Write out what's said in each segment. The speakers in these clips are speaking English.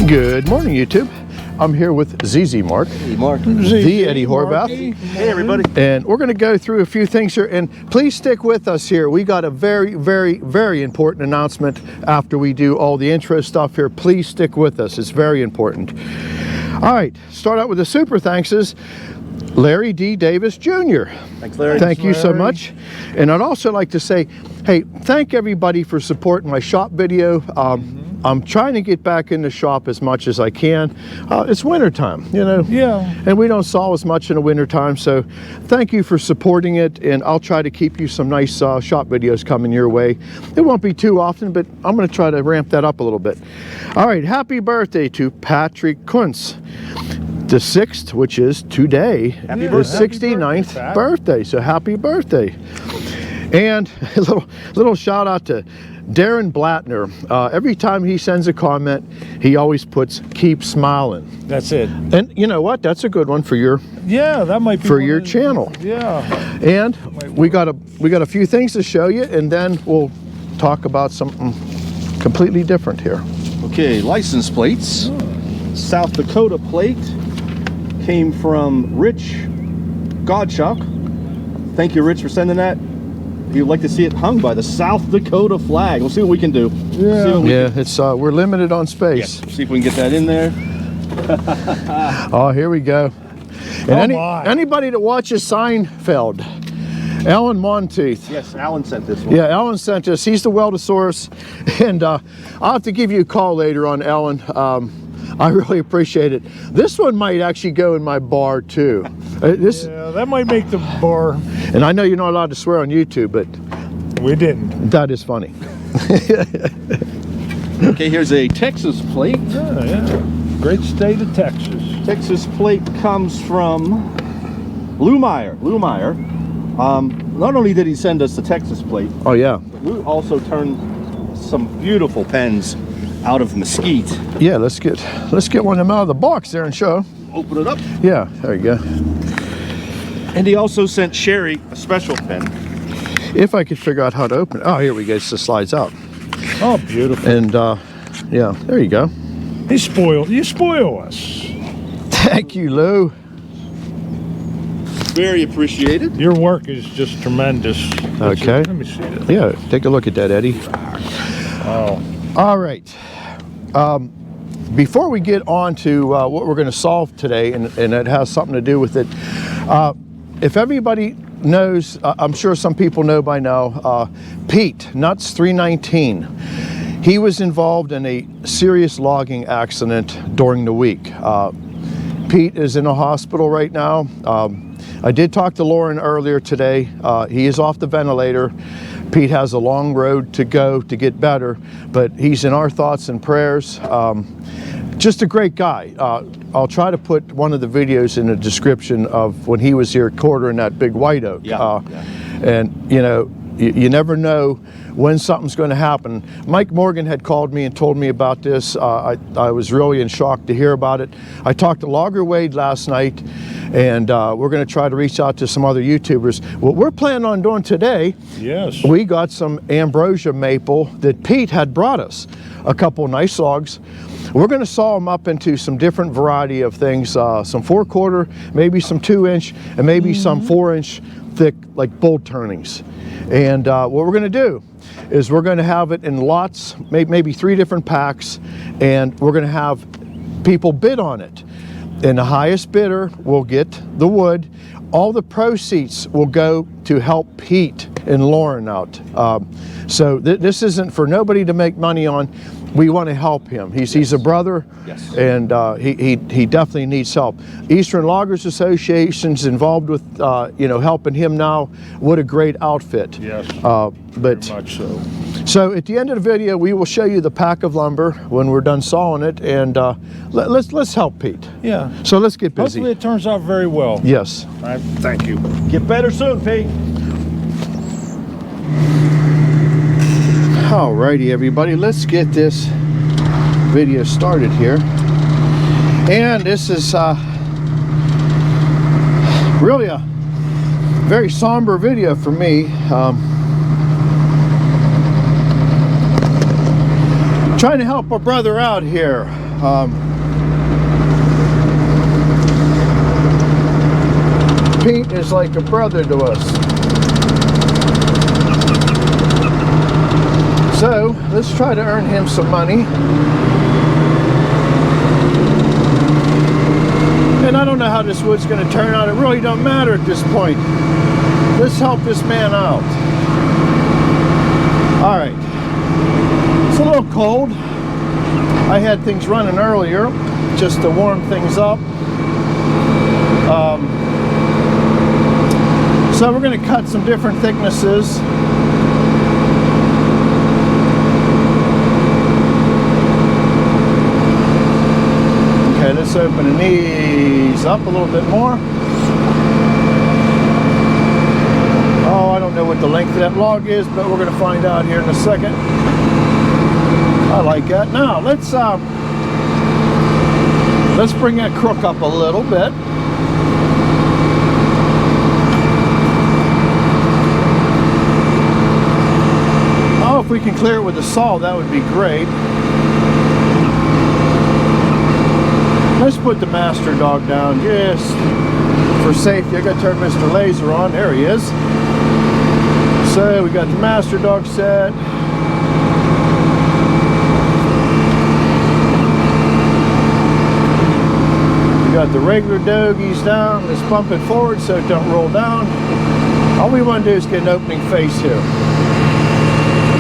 Good morning, YouTube. I'm here with ZZ Mark. Hey, Mark. The Eddie Horvath. Hey, everybody. And we're going to go through a few things here. And please stick with us here. We got a very, very, very important announcement after we do all the intro stuff here. Please stick with us. It's very important. All right. Start out with the super thankses. Larry D. Davis Jr. Thanks, Larry. Thank you so much. And I'd also like to say, hey, thank everybody for supporting my shop video. I'm trying to get back in the shop as much as I can. It's wintertime, you know. Yeah. And we don't saw as much in the wintertime, so thank you for supporting it, and I'll try to keep you some nice shop videos coming your way. It won't be too often, but I'm going to try to ramp that up a little bit. All right, happy birthday to Patrick Kuntz. The 6th, which is today, his 69th birthday. So happy birthday. And a little shout out to Darren Blattner. Every time he sends a comment, he always puts "keep smiling." That's it. And you know what? That's a good one for your that might be for your channel. Yeah. And we got a few things to show you, and then we'll talk about something completely different here. Okay, license plates. South Dakota plate came from Rich Godshock. Thank you, Rich, for sending that. You'd like to see it hung by the South Dakota flag. We'll see what we can do. Yeah, it's we're limited on space. Yes, see if we can get that in there. Oh, here we go. And anybody that watches Seinfeld, Alan Monteith. Yes, Alan sent this one. Yeah, Alan sent us. He's the Weldosaurus, and I'll have to give you a call later on Alan. I really appreciate it. This one might actually go in my bar too. Yeah, that might make the bar. And I know you're not allowed to swear on YouTube, but we didn't. That is funny. Okay, here's a Texas plate. Yeah. Great state of Texas. Texas plate comes from Lou Meyer. Not only did he send us the Texas plate, Oh yeah. Lou also turned some beautiful pens out of mesquite. Yeah, let's get one of them out of the box there and show. Open it up. Yeah, there you go. And he also sent Sherry a special pen. If I could figure out how to open it. Oh, here we go. It just slides out. Oh, beautiful. And yeah, there you go. You spoil us. Thank you, Lou. Very appreciated. Your work is just tremendous. Okay. Let me see this. Yeah, take a look at that, Eddie. Oh. All right. Before we get on to what we're going to solve today, and it has something to do with it, if everybody knows, I'm sure some people know by now, Pete, Nuts 319, he was involved in a serious logging accident during the week. Pete is in a hospital right now. I did talk to Lauren earlier today. He is off the ventilator. Pete has a long road to go to get better, but he's in our thoughts and prayers. Just a great guy. I'll try to put one of the videos in the description of when he was here quartering that big white oak. And you know, you never know when something's going to happen. Mike Morgan had called me and told me about this. I was really in shock to hear about it. I talked to Logger Wade last night, and we're going to try to reach out to some other YouTubers. What we're planning on doing today, yes, we got some Ambrosia maple that Pete had brought us, a couple nice logs. We're going to saw them up into some different variety of things, some 4/4, maybe some 2-inch, and maybe some 4-inch thick, like bolt turnings. And what we're going to do is we're going to have it in lots, maybe 3 different packs, and we're going to have people bid on it. And the highest bidder will get the wood. All the proceeds will go to help Pete and Lauren out. So this isn't for nobody to make money on. We want to help him. He's a brother, yes, and he definitely needs help. Eastern Loggers Association's involved with helping him now. What a great outfit! Yes, but very much so. So at the end of the video, we will show you the pack of lumber when we're done sawing it, and let's help Pete. Yeah. So let's get busy. Hopefully it turns out very well. Yes. All right. Thank you. Get better soon, Pete. Alrighty, everybody, let's get this video started here. And this is really a very somber video for me. Trying to help a brother out here. Pete is like a brother to us. So let's try to earn him some money. And I don't know how this wood's going to turn out. It really don't matter at this point. Let's help this man out. All right. It's a little cold. I had things running earlier just to warm things up. So we're going to cut some different thicknesses. Okay, let's open the knees up a little bit more. Oh, I don't know what the length of that log is, but we're going to find out here in a second. I like that. Now let's bring that crook up a little bit. Oh, if we can clear it with a saw, that would be great. Let's put the master dog down just for safety. I got to turn Mr. Laser on. There he is. So we got the master dog set. We got the regular dogies down. Let's bump it forward so it don't roll down. All we want to do is get an opening face here.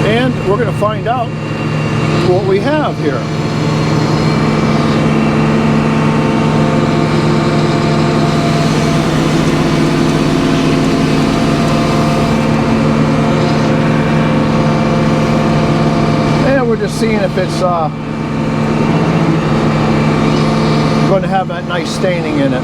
And we're going to find out what we have here. And we're just seeing if it's going to have that nice staining in it.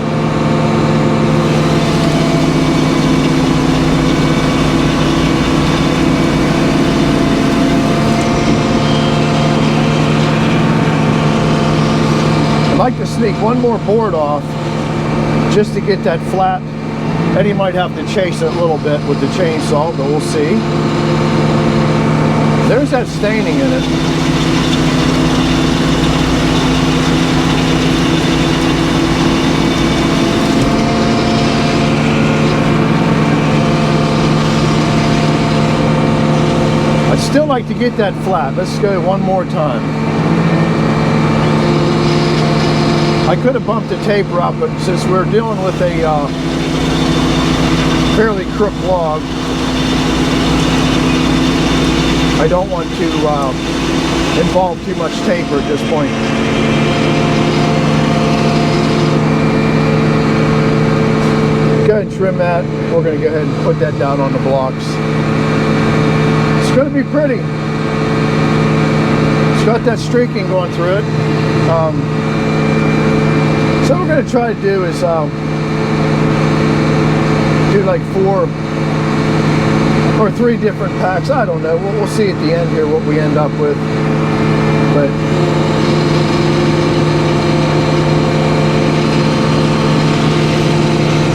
I'd like to sneak one more board off just to get that flat. Eddie might have to chase it a little bit with the chainsaw, but we'll see. There's that staining in it. I'd still like to get that flat. Let's go one more time. I could have bumped the taper up, but since we're dealing with a fairly crook log, I don't want to involve too much taper at this point. Go ahead and trim that. We're going to go ahead and put that down on the blocks. It's going to be pretty. It's got that streaking going through it. So what we're going to try to do is do like 4 or 3 different packs. I don't know. We'll see at the end here what we end up with. But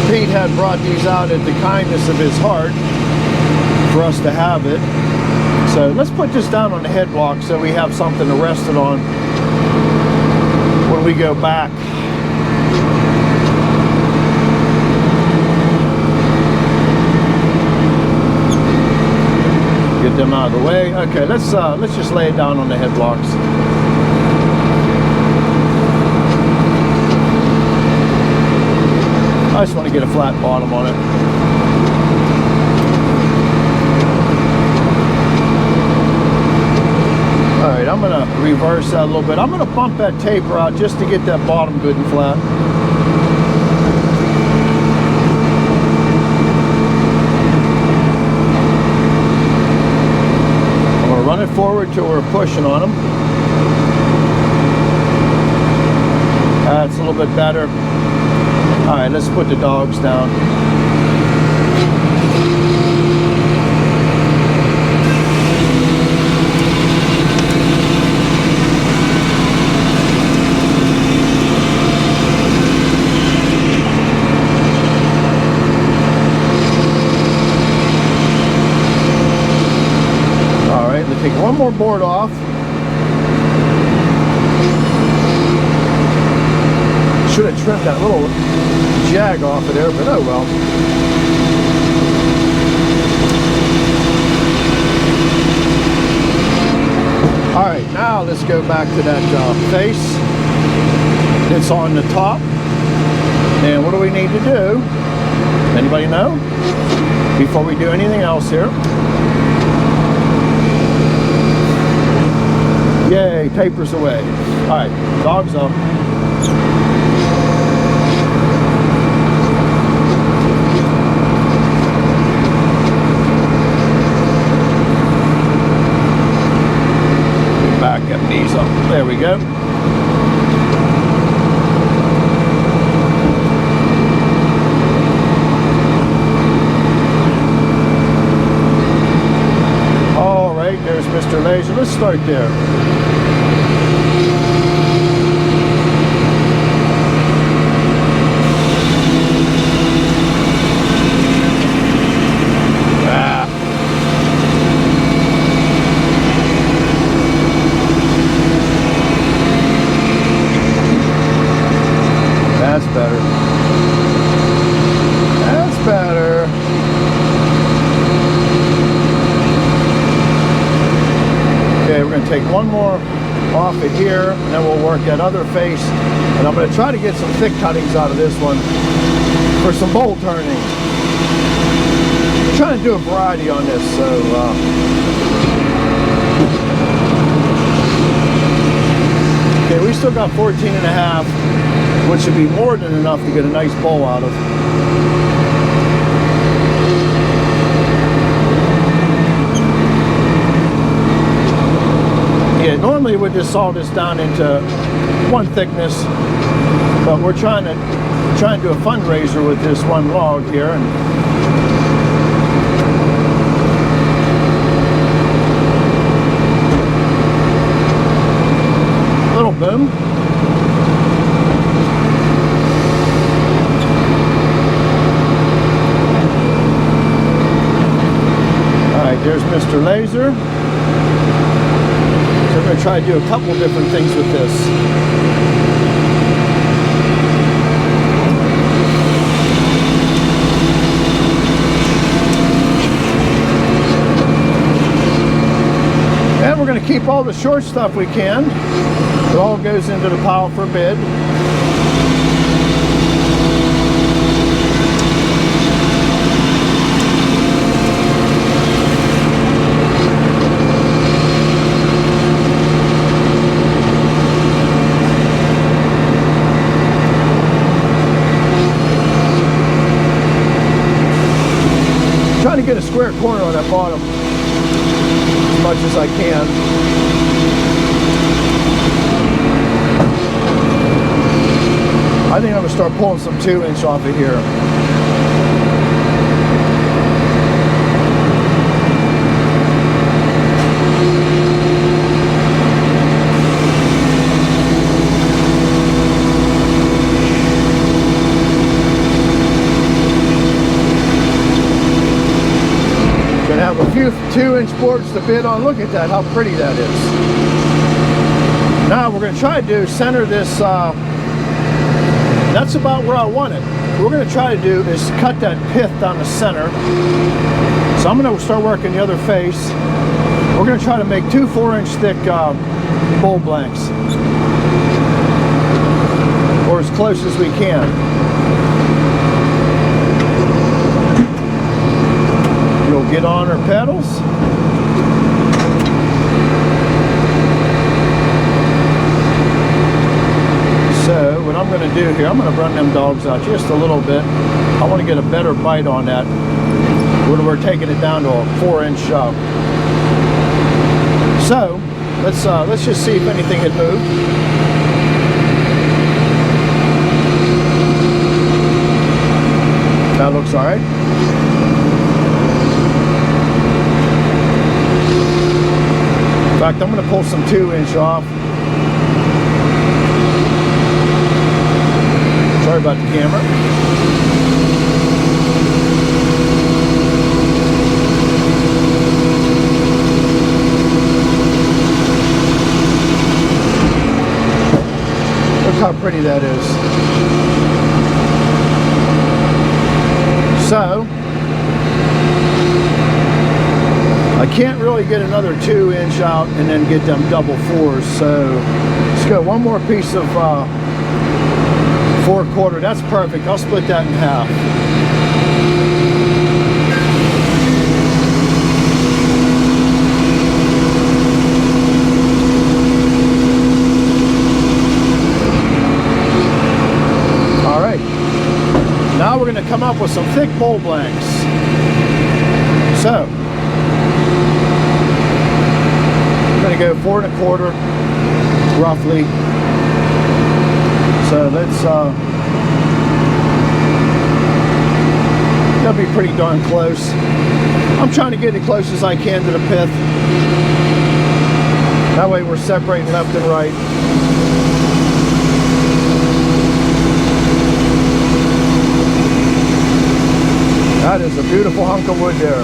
Pete had brought these out at the kindness of his heart for us to have it. So let's put this down on the head block so we have something to rest it on when we go back. Get them out of the way. Okay, let's just lay it down on the head blocks. I just want to get a flat bottom on it. Alright, I'm going to reverse that a little bit. I'm going to bump that taper out just to get that bottom good and flat. I'm going to run it forward till we're pushing on them. That's a little bit better. Alright, let's put the dogs down. Alright, let's take one more board off. Should have trimmed that little jag off of there, but oh well. All right, now let's go back to that face. It's on the top. And what do we need to do? Anybody know? Before we do anything else here. Yay, paper's away. All right, dogs up. Back up, knees up. There we go. All right, there's Mr. Laser. Let's start there. That's better. That's better. Okay, we're going to take one more off of here, and then we'll work that other face. And I'm going to try to get some thick cuttings out of this one for some bowl turning. I'm trying to do a variety on this, so okay, we still got 14.5, which should be more than enough to get a nice bowl out of. Yeah, normally we'd just saw this down into one thickness, but we're trying to do a fundraiser with this one log here, and little boom. There's Mr. Laser. So we're going to try to do a couple different things with this. And we're going to keep all the short stuff we can. It all goes into the pile for bid. Trying to get a square corner on that bottom as much as I can. I think I'm going to start pulling some 2-inch off of here. Have a few 2-inch boards to bid on. Look at that, how pretty that is. Now we're going to try to center this. That's about where I want it. What we're going to try to do is cut that pith down the center. So I'm going to start working the other face. We're going to try to make 2 4-inch thick bowl blanks, or as close as we can. We'll get on our pedals. So what I'm going to do here, I'm going to run them dogs out just a little bit. I want to get a better bite on that. We're taking it down to a 4-inch. So let's just see if anything had moved. That looks all right. In fact, I'm going to pull some 2-inch off. Sorry about the camera. Look how pretty that is. So I can't really get another 2-inch out and then get them double 4s. So let's go one more piece of 4/4. That's perfect. I'll split that in half. All right. Now we're going to come up with some thick bowl blanks. So I'm going to go 4 1/4 roughly. So let's that'll be pretty darn close. I'm trying to get as close as I can to the pith. That way we're separating left and right. That is a beautiful hunk of wood there.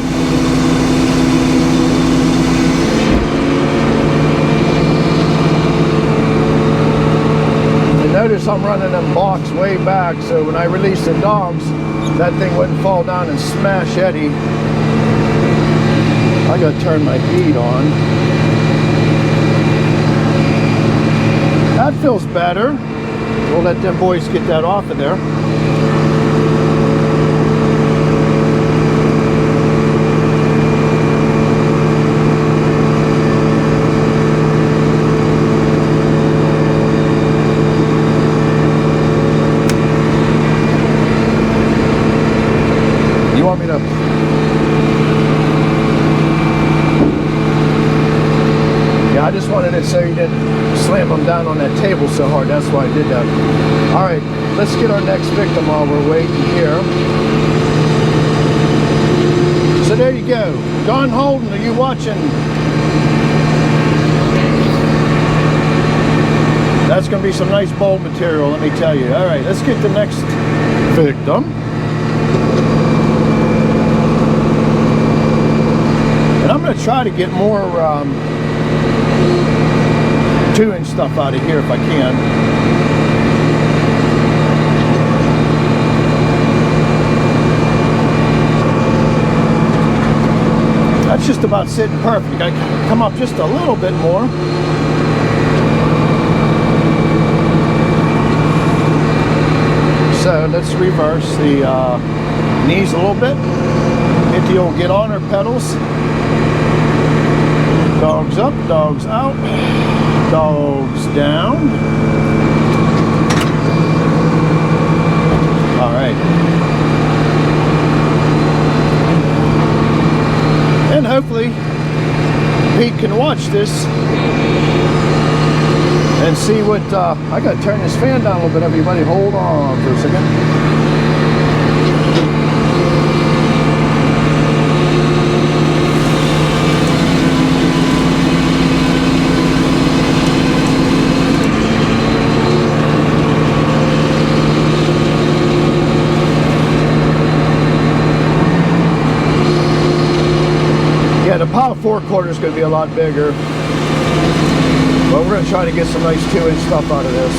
And notice I'm running them blocks way back, so when I release the dogs, that thing wouldn't fall down and smash Eddie. I gotta turn my heat on. That feels better. We'll let them boys get that off of there. You want me to? Yeah, I just wanted it so you didn't slam them down on that table so hard. That's why I did that. All right, let's get our next victim while we're waiting here. So there you go. Don Holden, are you watching? That's going to be some nice bowl material, let me tell you. All right, let's get the next victim. And I'm going to try to get more 2-inch stuff out of here if I can. That's just about sitting perfect. I can come up just a little bit more. So let's reverse the knees a little bit. Hit the old get on her pedals. Dogs up, dogs out, dogs down. All right. And hopefully Pete can watch this and see what, I gotta turn this fan down a little bit, everybody. Hold on for a second. Yeah, the power 4/4 is going to be a lot bigger. But we're going to try to get some nice 2-inch stuff out of this.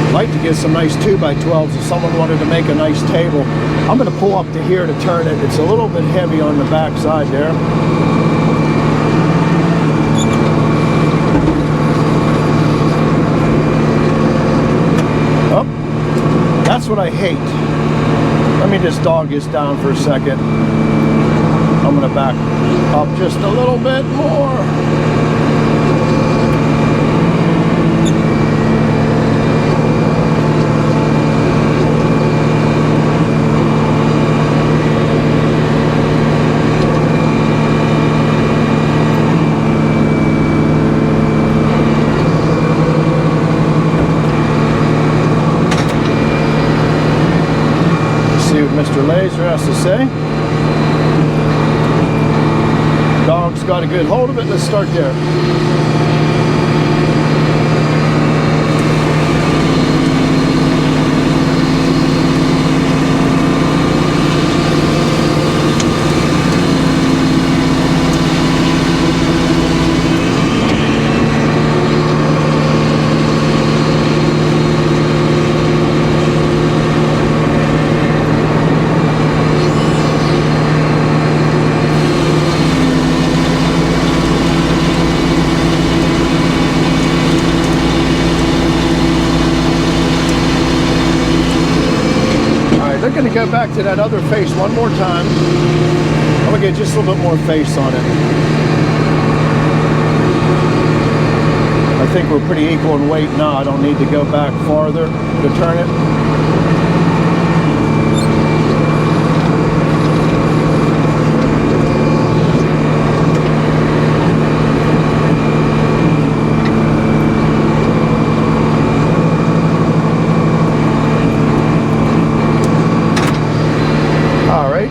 I'd like to get some nice 2x12s if someone wanted to make a nice table. I'm going to pull up to here to turn it. It's a little bit heavy on the back side there. That's what I hate. Let me just dog this down for a second. I'm going to back up just a little bit more. Mr. Laser has to say. Dog's got a good hold of it. Let's start there. to go back to that other face one more time. I'm going to get just a little bit more face on it. I think we're pretty equal in weight now. I don't need to go back farther to turn it.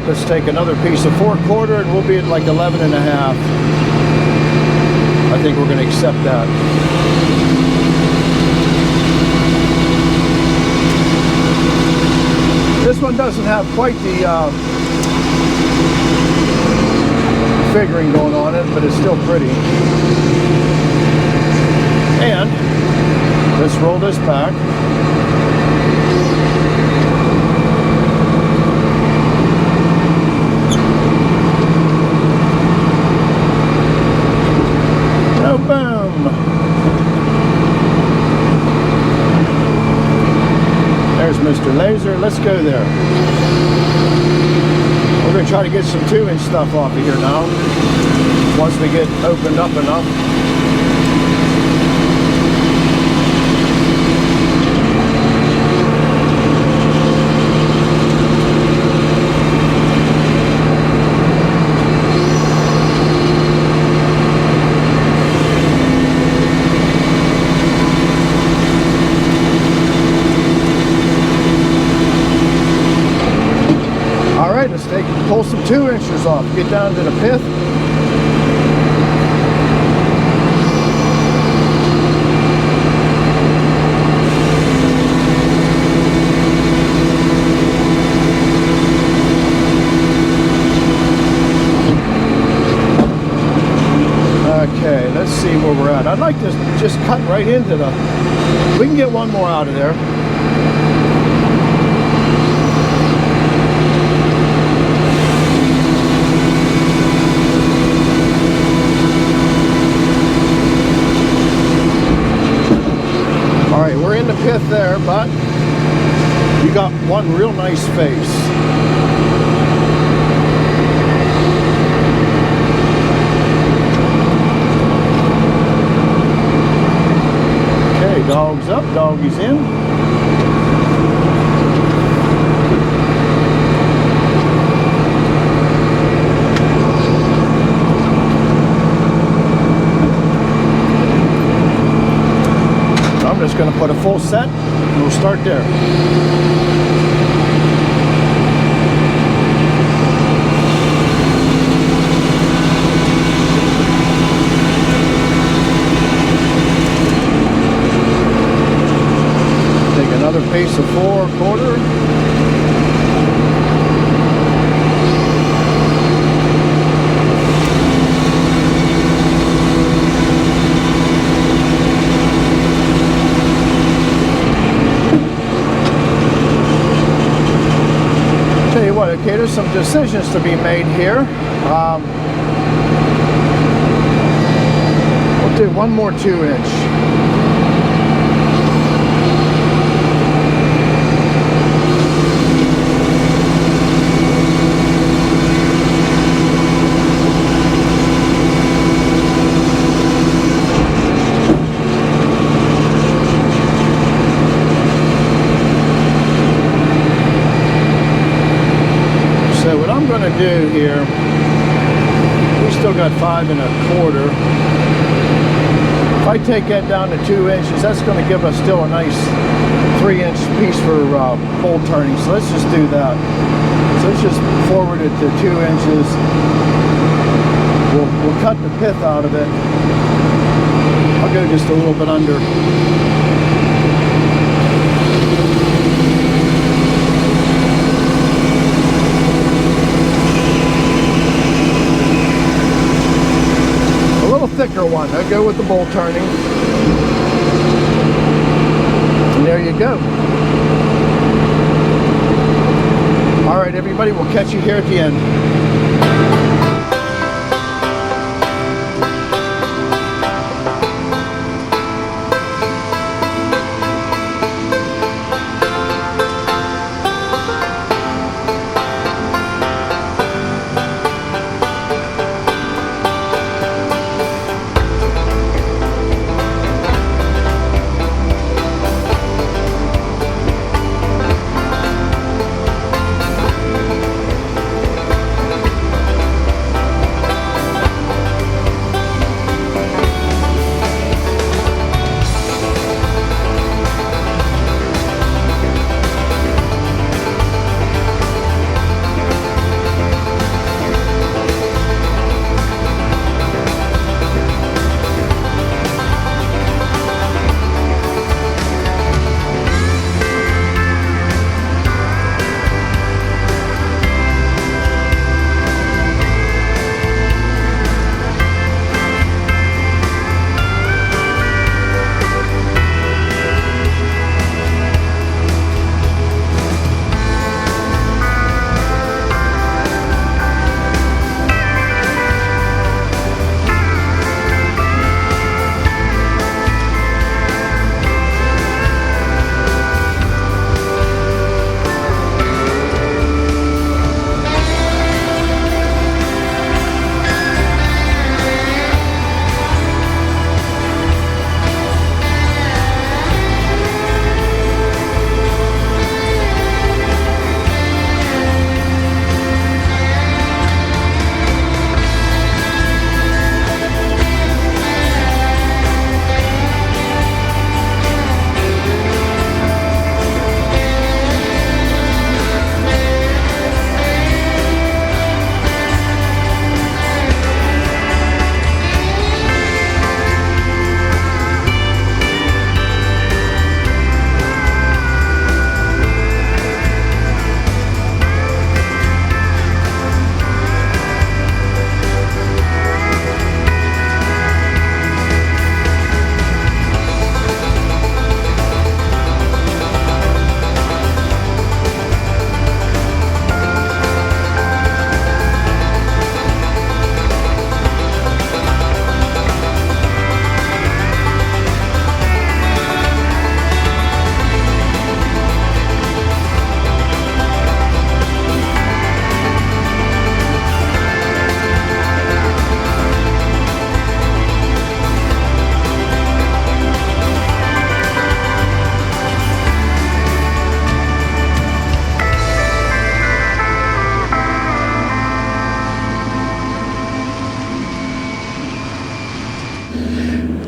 Let's take another piece of 4/4 and we'll be at like 11 1/2. I think we're going to accept that. This one doesn't have quite the figuring going on it, but it's still pretty. And let's roll this back. Boom! There's Mr. Laser. Let's go there. We're going to try to get some 2-inch stuff off of here now, once we get opened up enough. Pull some 2-inches off, get down to the pith. Okay, let's see where we're at. I'd like to just cut right into the, we can get one more out of there. We're in the pith there, but you got one real nice face. Okay, dog's up, doggy's in. Just going to put a full set and we'll start there. Take another piece of 4/4. Okay, there's some decisions to be made here. We'll do one more 2-inch. Do here, we still got 5 1/4. If I take that down to 2 inches, that's going to give us still a nice 3-inch piece for bowl turning. So let's just do that. So let's just forward it to 2 inches. We'll cut the pith out of it. I'll go just a little bit under. Thicker one. I'll go with the bowl turning. And there you go. All right, everybody, we'll catch you here at the end.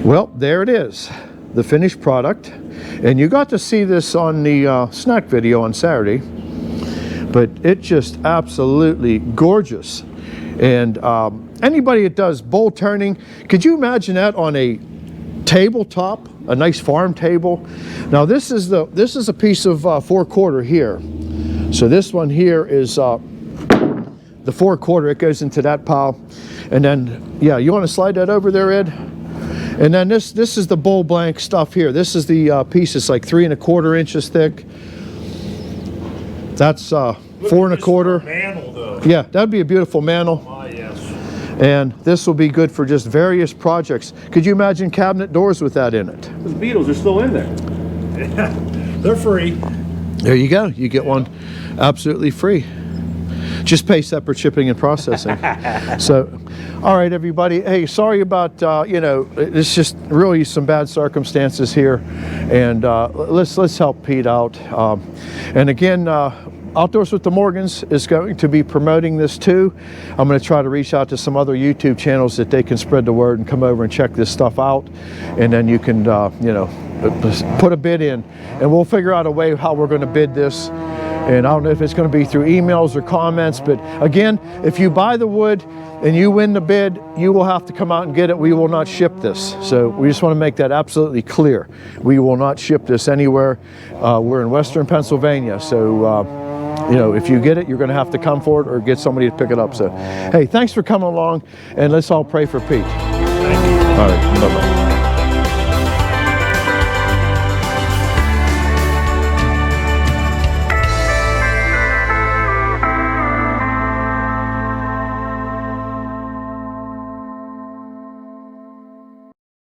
Well, there it is, the finished product. And you got to see this on the snack video on Saturday, but it's just absolutely gorgeous. And anybody that does bowl turning, could you imagine that on a tabletop, a nice farm table? Now this is a piece of 4/4 here. So this one here is the 4/4. It goes into that pile. And then, yeah, you want to slide that over there, Ed? And then this is the bowl blank stuff here. This is the piece that's like 3 1/4 inches thick. That's 4 1/4. Mantle, though. Yeah, that'd be a beautiful mantle. Ah, yes. And this will be good for just various projects. Could you imagine cabinet doors with that in it? Those beetles are still in there. They're free. There you go. You get one absolutely free. Just pay separate shipping and processing. So, all right, everybody. Hey, sorry about, you know, it's just really some bad circumstances here. And let's help Pete out. And again, Outdoors with the Morgans is going to be promoting this too. I'm going to try to reach out to some other YouTube channels that they can spread the word and come over and check this stuff out. And then you can, you know, put a bid in. And we'll figure out a way how we're going to bid this. And I don't know if it's going to be through emails or comments, but again, if you buy the wood and you win the bid, you will have to come out and get it. We will not ship this. So we just want to make that absolutely clear. We will not ship this anywhere. We're in Western Pennsylvania. So, you know, if you get it, you're going to have to come for it or get somebody to pick it up. So, hey, thanks for coming along, and let's all pray for Pete. Thank you. All right, bye-bye.